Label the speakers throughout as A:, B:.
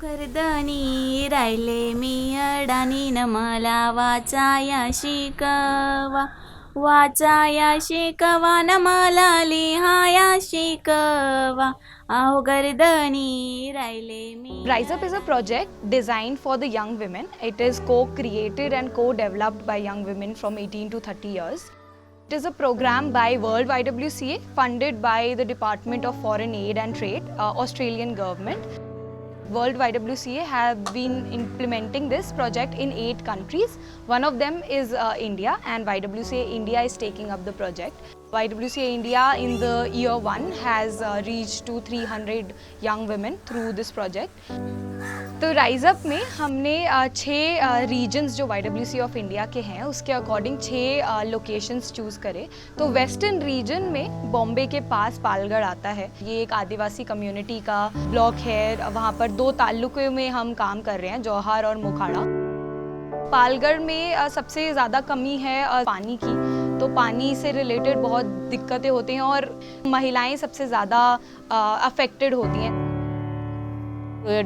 A: घरदनी राहिले मी अडाणी न मला वाचाया शिकवा वाचाया शिकवा न मला लिहाया शिकवा आहो गर्दनी राहिले मी.
B: Rise Up is a project designed for the young women. It is co-created and co-developed by young women from 18 to 30 years. It is a program by World YWCA funded by the Department of Foreign Aid and Trade, Australian government. World YWCA have been implementing this project in 8 countries. One of them is India, and YWCA India is taking up the project. YWCA India in the year 1 has reached to 300 young women through this project. तो rise up में हमने 6 regions जो YWCA of India के हैं उसके according 6 locations choose करे. तो western region में बॉम्बे के pass Palgarh आता है. ये एक आदिवासी कम्युनिटी का ब्लॉक है. वहाँ पर 2 ताल्लुकों में हम काम कर रहे हैं, जौहर और मोखाड़ा. पालगढ़ में सबसे ज़्यादा कमी है पानी की. तो पानी से रिलेटेड बहुत दिक्कतें होती हैं और महिलाएं सबसे ज़्यादा अफेक्टेड होती हैं.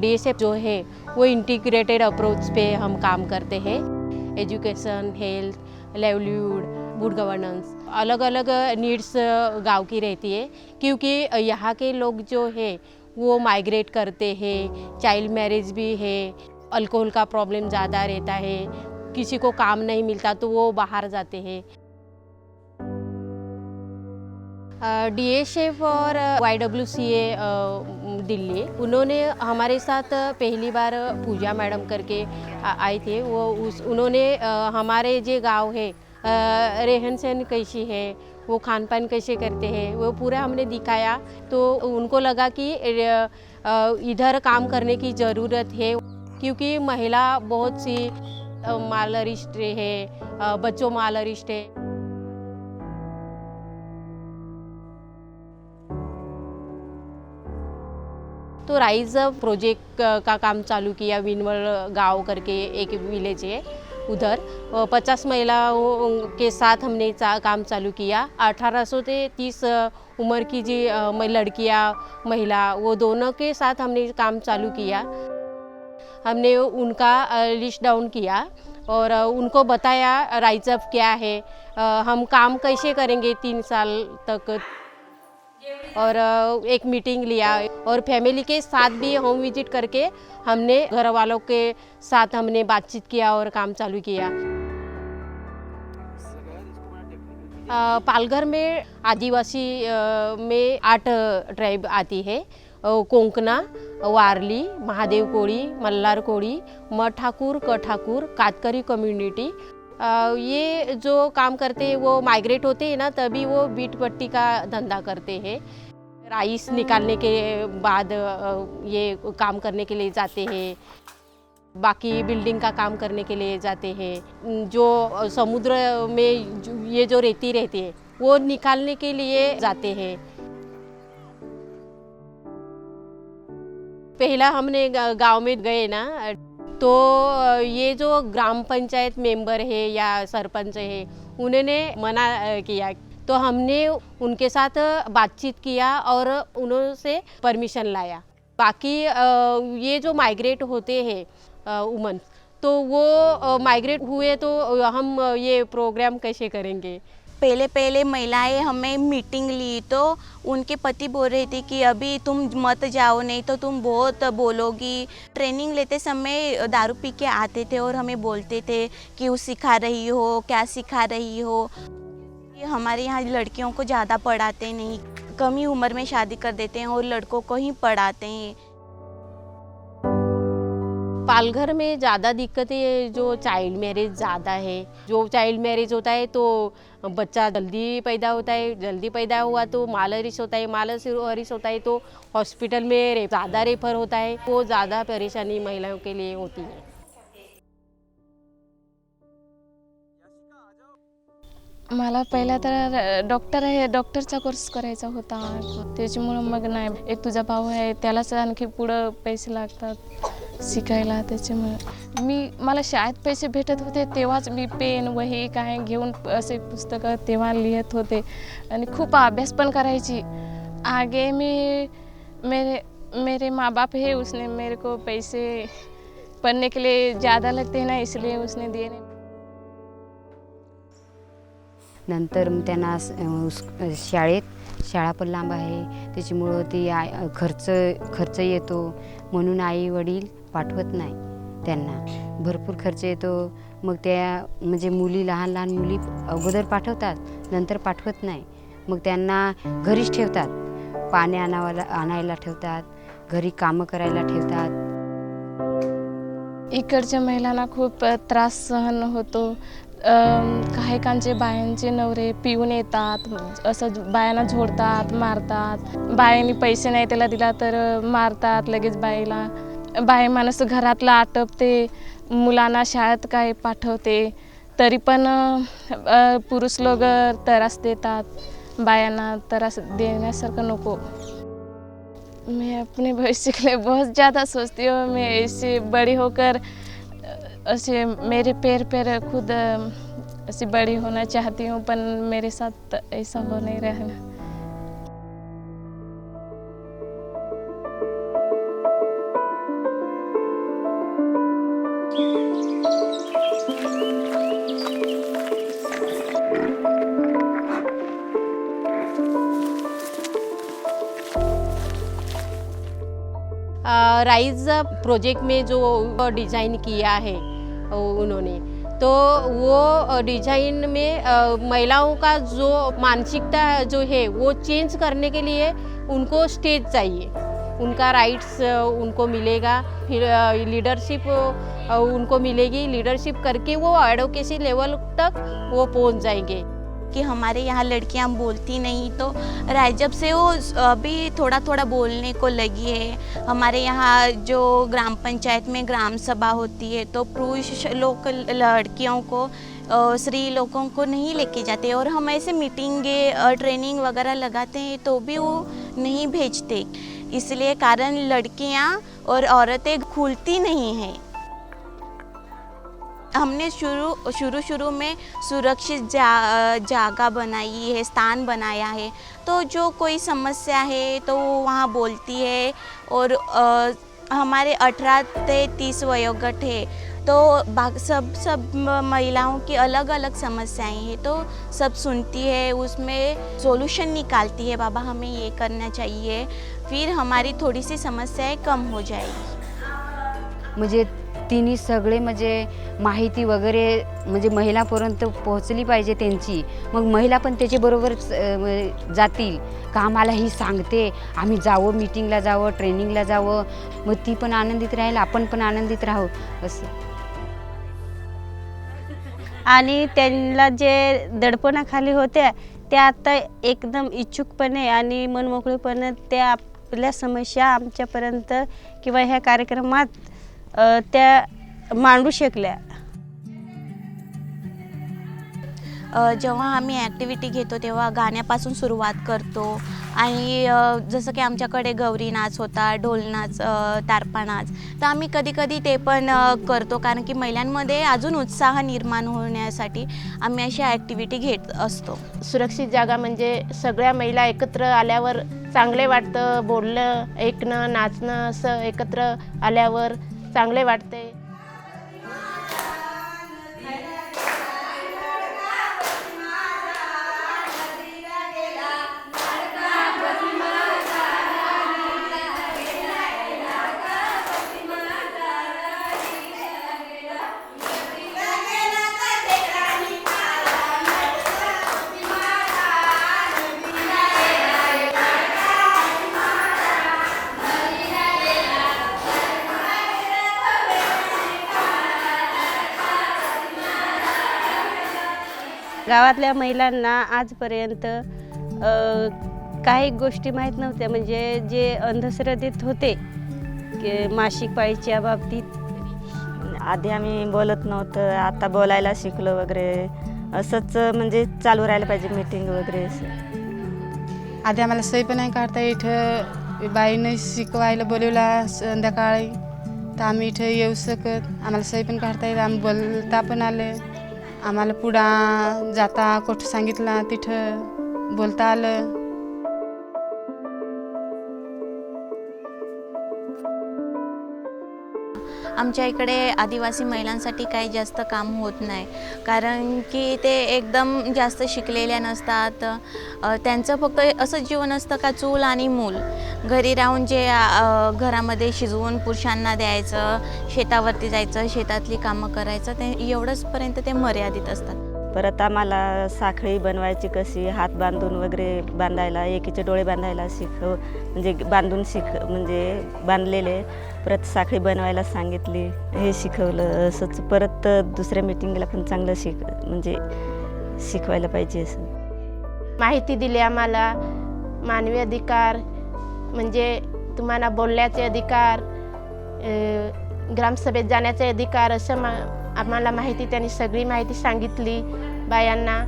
C: DSF जो है वो इंटीग्रेटेड अप्रोच पे हम काम करते हैं. Education, health, livelihood, good governance, अलग अलग नीड्स गांव की रहती है क्योंकि यहाँ के लोग जो है वो माइग्रेट करते हैं. चाइल्ड मैरिज भी है, अल्कोहल का प्रॉब्लम ज़्यादा रहता है, किसी को काम नहीं मिलता तो वो बाहर जाते हैं. DSF और YWCA दिल्ली, उन्होंने हमारे साथ पहली बार पूजा मैडम करके आए थे. उन्होंने हमारे जो गांव है रहन सहन कैसी है, वो खान पान कैसे करते हैं, वो पूरा हमने दिखाया. तो उनको लगा कि इधर काम करने की ज़रूरत है क्योंकि महिला बहुत सी मालरिस्ट है, बच्चों मालरिस्ट है. तो राइज अप प्रोजेक्ट का काम चालू किया. विनवल गांव करके एक विलेज है, उधर 50 महिलाओं के साथ हमने काम चालू किया. 18 से 30 उम्र की जी लड़कियां, महिला, वो दोनों के साथ हमने काम चालू किया. हमने उनका लिस्ट डाउन किया और उनको बताया राइज अप क्या है, हम काम कैसे करेंगे 3 साल तक. और एक मीटिंग लिया और फैमिली के साथ भी होम विजिट करके हमने घर वालों के साथ हमने बातचीत किया और काम चालू किया. पालघर में आदिवासी में 8 ट्राइब आती है. कोंकणा, वारली, महादेव कोड़ी, मल्हार कोड़ी, मठाकुर, कठाकुर, कातकरी कम्युनिटी. ये जो काम करते हैं वो माइग्रेट होते हैं ना, तभी वो बीट पट्टी का धंधा करते हैं. राइस निकालने के बाद ये काम करने के लिए जाते हैं. बाकी बिल्डिंग का काम करने के लिए जाते हैं. जो समुद्र में ये जो रेती रहती है वो निकालने के लिए जाते हैं. पहला हमने गांव में गए ना, तो ये जो ग्राम पंचायत मेंबर है या सरपंच है उन्होंने मना किया. तो हमने उनके साथ बातचीत किया और उनसे परमिशन लाया. बाकी ये जो माइग्रेट होते हैं वुमन, तो वो माइग्रेट हुए तो हम ये प्रोग्राम कैसे करेंगे.
A: पहले महिलाएं हमें मीटिंग ली तो उनके पति बोल रहे थे कि अभी तुम मत जाओ, नहीं तो तुम बहुत बोलोगी. ट्रेनिंग लेते समय दारू पी के आते थे और हमें बोलते थे कि वो सिखा रही हो, क्या सिखा रही हो. हमारे यहाँ लड़कियों को ज़्यादा पढ़ाते नहीं, कम ही उम्र में शादी कर देते हैं और लड़कों को ही पढ़ाते हैं.
C: पालघर में ज़्यादा दिक्कतें जो चाइल्ड मैरिज ज़्यादा है. जो चाइल्ड मैरिज होता है तो बच्चा जल्दी पैदा होता है, जल्दी पैदा हुआ तो मालरिश होता है, मालरिश होता है तो हॉस्पिटल में ज़्यादा रेफर होता है. वो ज़्यादा परेशानी महिलाओं के लिए होती है.
D: मला पहिला तर डॉक्टरचा कोर्स करायचा होता. त्याच्यामुळं मग नाही, एक तुझा भाऊ आहे त्यालाच आणखी पुढं पैसे लागतात शिकायला. त्याच्यामुळे मला शाळेत पैसे भेटत होते तेव्हाच मी पेन वही काय घेऊन असे पुस्तकं तेव्हा लिहित होते आणि खूप अभ्यास पण करायची. आगे मेरे मेरे माँ बाप है, उसने मेरे को पैसे पढ़ने के लिए ज़्यादा लगते हैं ना, इसलिए उसने दिए नहीं।
E: नंतर मग त्यांना शाळा पण लांब आहे, त्याच्यामुळं ती खर्च येतो म्हणून आई वडील पाठवत नाही त्यांना. भरपूर खर्च येतो. मग त्या म्हणजे मुली लहान लहान मुली अगोदर पाठवतात, नंतर पाठवत नाही. मग त्यांना घरीच ठेवतात, पाणी आणायला ठेवतात, घरी कामं करायला ठेवतात.
D: इकडच्या महिलांना खूप त्रास सहन होतो. काही कांचे बायांचे नवरे पिऊन येतात, असं बायांना झोडतात, मारतात. बायांनी पैसे नाही त्याला दिला तर मारतात लगेच बाईला. बाई माणूस घरातला आटपते, मुलांना शाळेत काय पाठवते, तरी पण पुरुष लोक त्रास देतात. बायांना त्रास देण्यासारखं नको. मैं अपने भविष्य के लिए बहुत ज़्यादा सोचती हूँ. मैं ऐसे बड़ी होकर ऐसे मेरे पैर पर खुद ऐसे बड़ी होना चाहती हूँ, पर मेरे साथ ऐसा हो नहीं रहा है.
C: राइज प्रोजेक्ट में जो डिज़ाइन किया है उन्होंने, तो वो डिज़ाइन में महिलाओं का जो मानसिकता जो है वो चेंज करने के लिए उनको स्टेज चाहिए, उनका राइट्स उनको मिलेगा, फिर लीडरशिप उनको मिलेगी. लीडरशिप करके वो एडवोकेसी लेवल तक वो पहुंच जाएंगे.
A: कि हमारे यहाँ लड़कियाँ बोलती नहीं, तो जब से वो अभी थोड़ा थोड़ा बोलने को लगी है. हमारे यहाँ जो ग्राम पंचायत में ग्राम सभा होती है, तो पुरुष लोग लड़कियों को स्त्री लोगों को नहीं लेके जाते, और हम ऐसे मीटिंगें ट्रेनिंग वगैरह लगाते हैं तो भी वो नहीं भेजते. इसलिए कारण लड़कियाँ और औरतें खुलती नहीं हैं. हमने शुरू में सुरक्षित जगह बनाई है, स्थान बनाया है, तो जो कोई समस्या है तो वो वहाँ बोलती है. और हमारे 18 से 30 वयोगट है, तो सब महिलाओं की अलग अलग समस्याएं हैं, तो सब सुनती है, उसमें सॉल्यूशन निकालती है. बाबा हमें ये करना चाहिए, फिर हमारी थोड़ी सी समस्याएं कम हो जाएगी.
E: म्हणजे तिन्ही सगळे म्हणजे माहिती वगैरे म्हणजे महिलांपर्यंत पोहोचली पाहिजे त्यांची. मग महिला पण त्याच्याबरोबर जातील का आम्हाला ही सांगते, आम्ही जावं, मीटिंगला जावं, ट्रेनिंगला जावं. मग ती पण आनंदित राहील, आपण पण आनंदित राहू असं.
F: आणि त्यांना जे दडपणाखाली होत्या त्या आता एकदम इच्छुकपणे आणि मनमोकळेपणे त्या आपल्या समस्या आमच्यापर्यंत किंवा ह्या कार्यक्रमात त्या मांडू शकल्या.
A: जेव्हा आम्ही ॲक्टिव्हिटी घेतो तेव्हा गाण्यापासून सुरुवात करतो. आणि जसं की आमच्याकडे गौरी नाच होता, ढोल नाच, तारपा नाच, तर आम्ही कधी कधी ते पण करतो, कारण की महिलांमध्ये अजून उत्साह निर्माण होण्यासाठी आम्ही अशा ॲक्टिव्हिटी घेत असतो.
F: सुरक्षित जागा म्हणजे सगळ्या महिला एकत्र आल्यावर चांगले वाटतं, बोलणं, ऐकणं, नाचणं असं एकत्र आल्यावर चांगले वाटते. गावातल्या महिलांना आजपर्यंत काही गोष्टी माहीत नव्हत्या, म्हणजे जे अंधश्रद्धेत होते की मासिक पाळीच्या बाबतीत.
G: आधी आम्ही बोलत नव्हतं, आता बोलायला शिकलो वगैरे. असंच म्हणजे चालू राहायला पाहिजे मीटिंग वगैरे असं.
H: आधी आम्हाला सही पण नाही काढता. इथं बाईने शिकवायला बोलवला संध्याकाळी, तर आम्ही इथं येऊ शकत. आम्हाला सही पण काढता येईल, आम्ही बोलता पण आले. आम्हाला पुढं जाता कुठं सांगितलं तिथं बोलता आलं.
A: आमच्या इकडे आदिवासी महिलांसाठी काही जास्त काम होत नाही, कारण की ते एकदम जास्त शिकलेल्या नसतात. त्यांचं फक्त असं जीवन असतं का चूल आणि मूल, घरी राहून जे घरामध्ये शिजवून पुरुषांना द्यायचं, शेतावरती जायचं, शेतातली कामं करायचं, ते एवढंचपर्यंत ते मर्यादित असतात.
G: परत आम्हाला साखळी बनवायची कशी, हात बांधून वगैरे बांधायला, एकीचे डोळे बांधायला म्हणजे म्हणजे बांधलेले. परत साखळी बनवायला सांगितली, हे शिकवलं. असंच परत दुसऱ्या मीटिंगला पण चांगलं म्हणजे शिकवायला पाहिजे असं
C: माहिती दिली आम्हाला. मानवी अधिकार म्हणजे तुम्हाला बोलण्याचे अधिकार, ग्रामसभेत जाण्याचे अधिकार, असं आम्हाला माहिती, त्यांनी सगळी माहिती सांगितली बायांना.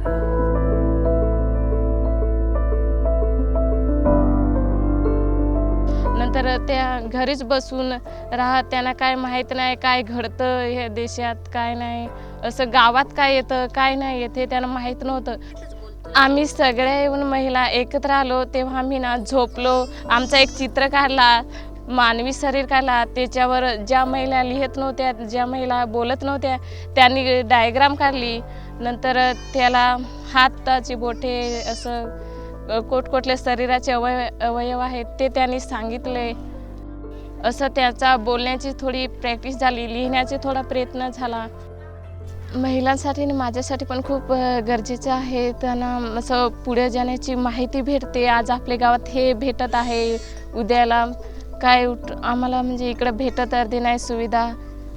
D: नंतर त्या घरीच बसून राहत, त्यांना काय माहीत नाही काय घडतं ह्या देशात, काय नाही, असं गावात काय येतं काय नाही येते त्यांना माहीत नव्हतं. आम्ही सगळ्या येऊन महिला एकत्र आलो तेव्हा आम्ही ना झोपलो. आमचा एक चित्र काढला, मानवी शरीर काढला, त्याच्यावर ज्या महिला लिहित नव्हत्या, ज्या महिला बोलत नव्हत्या, त्यांनी डायग्राम काढली. नंतर त्याला हाताची बोटे, असं कोटकोटले शरीराचे अवयव आहेत ते त्यांनी सांगितले. असं त्याचा बोलण्याची थोडी प्रॅक्टिस झाली, लिहिण्याचा थोडा प्रयत्न झाला. महिलांसाठी आणि माझ्यासाठी पण खूप गरजेचं आहे. त्यांना असं पुढे जाण्याची माहिती भेटते. आज आपल्या गावात हे भेटत आहे, उद्याला काय आम्हाला म्हणजे इकडे भेटत अर्धे नाही सुविधा,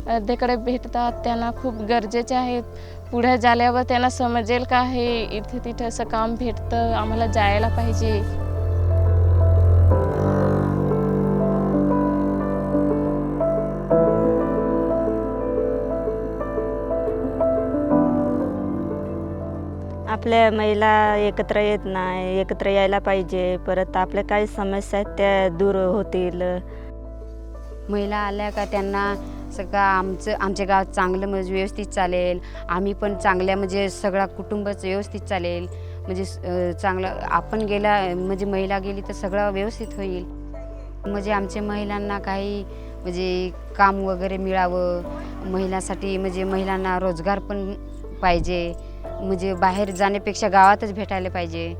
D: अर्धेकडे भेटतात. त्यांना खूप गरजेचे आहेत. पुढे झाल्यावर त्यांना समजेल का हे इथे तिथे असं काम भेटतं, आम्हाला जायला पाहिजे.
G: आपल्या महिला एकत्र येत नाही, एकत्र यायला पाहिजे. परत आपल्या काही समस्या आहेत त्या दूर होतील.
E: महिला आल्या का त्यांना सगळं आमच्या गावात चांगलं म्हणजे व्यवस्थित चालेल, आम्ही पण चांगल्या म्हणजे सगळा कुटुंबच व्यवस्थित चालेल. म्हणजे चांगलं आपण गेला म्हणजे महिला गेली तर सगळं व्यवस्थित होईल. म्हणजे आमच्या महिलांना काही म्हणजे काम वगैरे मिळावं, महिलांसाठी म्हणजे महिलांना रोजगार पण पाहिजे. म्हणजे बाहेर जाण्यापेक्षा गावातच भेटायला पाहिजे.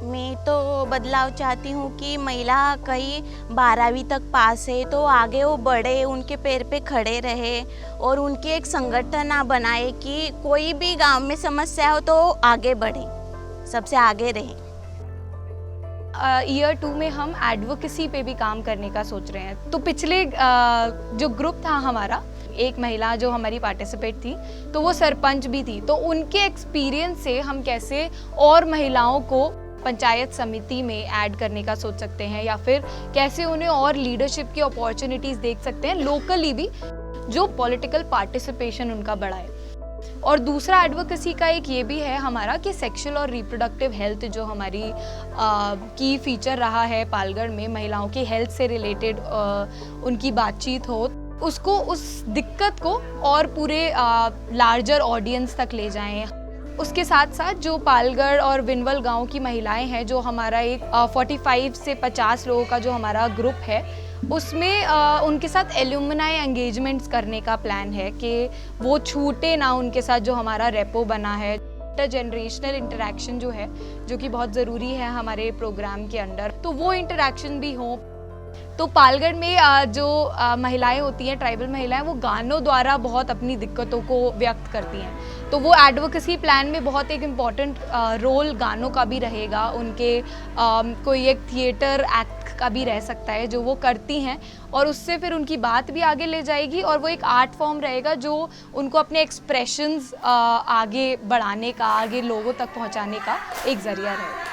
A: मैं तो बदलाव चाहती हूँ कि महिला कहीं 12वीं तक पास है तो आगे वो बढ़े, उनके पैर पे खड़े रहे और उनकी एक संगठन बनाए कि कोई भी गांव में समस्या हो तो आगे बढ़े, सबसे आगे रहे.
B: ईयर 2 में हम एडवोकेसी पे भी काम करने का सोच रहे हैं. तो पिछले जो ग्रुप था हमारा, एक महिला जो हमारी पार्टिसिपेट थी तो वो सरपंच भी थी. तो उनके एक्सपीरियंस से हम कैसे और महिलाओं को पंचायत समिति में ऐड करने का सोच सकते हैं, या फिर कैसे उन्हें और लीडरशिप की अपॉर्चुनिटीज़ देख सकते हैं लोकली भी, जो पॉलिटिकल पार्टिसिपेशन उनका बढ़ाए. और दूसरा एडवोकेसी का एक ये भी है हमारा कि सेक्सुअल और रिप्रोडक्टिव हेल्थ जो हमारी की फीचर रहा है पालगढ़ में, महिलाओं की हेल्थ से रिलेटेड उनकी बातचीत हो, उसको उस दिक्कत को और पूरे लार्जर ऑडियंस तक ले जाएं. उसके साथ साथ जो पालगढ़ और विनवल गांव की महिलाएं हैं, जो हमारा एक 45 से 50 लोगों का जो हमारा ग्रुप है, उसमें उनके साथ एल्यूमनाई एंगेजमेंट्स करने का प्लान है कि वो छूटे ना उनके साथ जो हमारा रेपो बना है. इंटरजेनरेशनल इंटरेक्शन जो है, जो कि बहुत ज़रूरी है हमारे प्रोग्राम के अंडर, तो वो इंटरेक्शन भी हो. तो पालगढ़ में जो महिलाएं होती हैं, ट्राइबल महिलाएं, वो गानों द्वारा बहुत अपनी दिक्कतों को व्यक्त करती हैं. तो वो एडवोकेसी प्लान में बहुत एक इम्पॉर्टेंट रोल गानों का भी रहेगा. उनके कोई एक थिएटर एक्ट का भी रह सकता है जो वो करती हैं, और उससे फिर उनकी बात भी आगे ले जाएगी, और वो एक आर्ट फॉर्म रहेगा जो उनको अपने एक्सप्रेशंस आगे बढ़ाने का, आगे लोगों तक पहुंचाने का एक ज़रिया रहेगा.